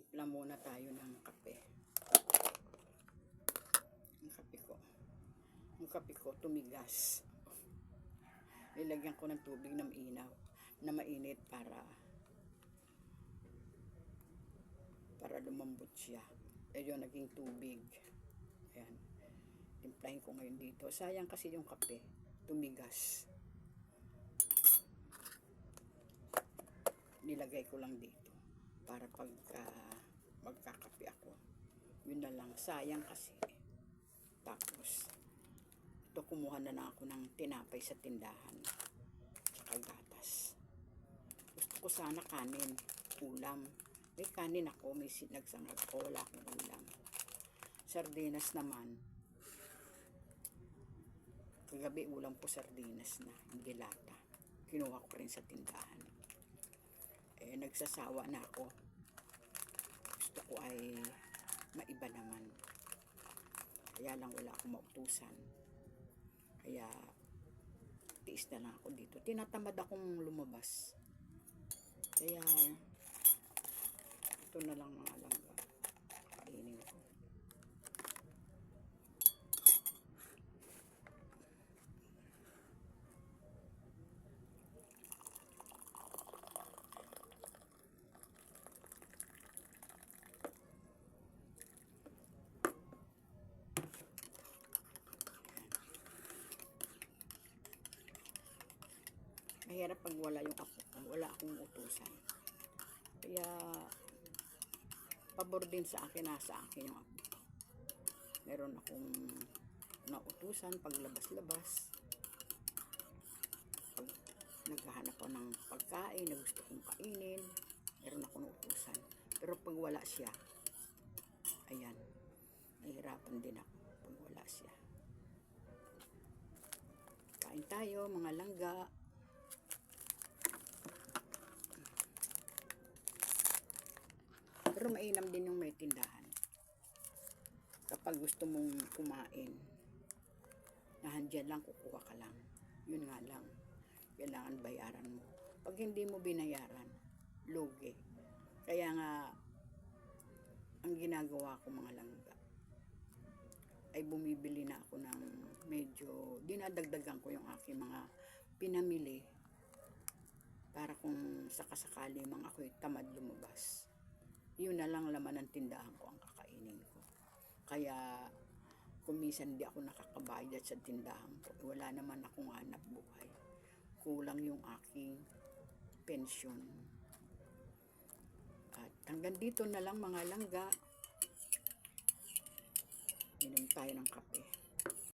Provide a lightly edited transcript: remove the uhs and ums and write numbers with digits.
Timpla muna tayo ng kape. Ang kape ko tumigas. Nilagyan ko ng tubig na mainit para lumambot siya. Ayun, naging tubig. Ayan. Timplahin ko ngayon dito. Sayang kasi yung kape. Tumigas. Nilagay ko lang dito. Para pagka magkakape ako. Yun na lang. Sayang kasi. Tapos, ito kumuha na lang ako ng tinapay sa tindahan. Tsaka gatas. Gusto ko sana kanin. Ulam. May kanin ako. May sinagsangag ko. Wala akong ulam. Sardinas naman. Kagabi ulam ko sardinas na. Hindi lata. Kinuha ko rin sa tindahan. Nagsasawa na ako. Gusto ko ay maiba naman. Kaya lang wala akong mautusan. Kaya tiis na lang ako dito. Tinatamad akong lumabas. Kaya ito na lang mga langga. Kainin ko. Mahirap pag wala yung apo ko. Wala akong utusan. Kaya, pabor din sa akin, nasa akin yung apo ko. Meron akong nautusan pag labas-labas. Pag naghahanap ako ng pagkain na gusto kong kainin, meron akong nautusan. Pero pag wala siya, ayan, nahihirapan din ako pag wala siya. Kain tayo, mga langga. Pero mainam din yung may tindahan. Kapag gusto mong kumain, nahandyan lang, kukuha ka lang. Yun nga lang, kailangan bayaran mo. Pag hindi mo binayaran, lugi. Kaya nga, ang ginagawa ko mga langga, ay bumibili na ako ng medyo, dinadagdagan ko yung aking mga pinamili para kung sakasakali mga ako'y tamad lumabas. Yun na lang laman ng tindahan ko ang kakainin ko. Kaya, kung minsan di ako nakakabayad sa tindahan ko, wala naman akong hanap buhay. Kulang yung aking pensyon. At hanggang dito na lang mga langga. Inom tayo ng kape.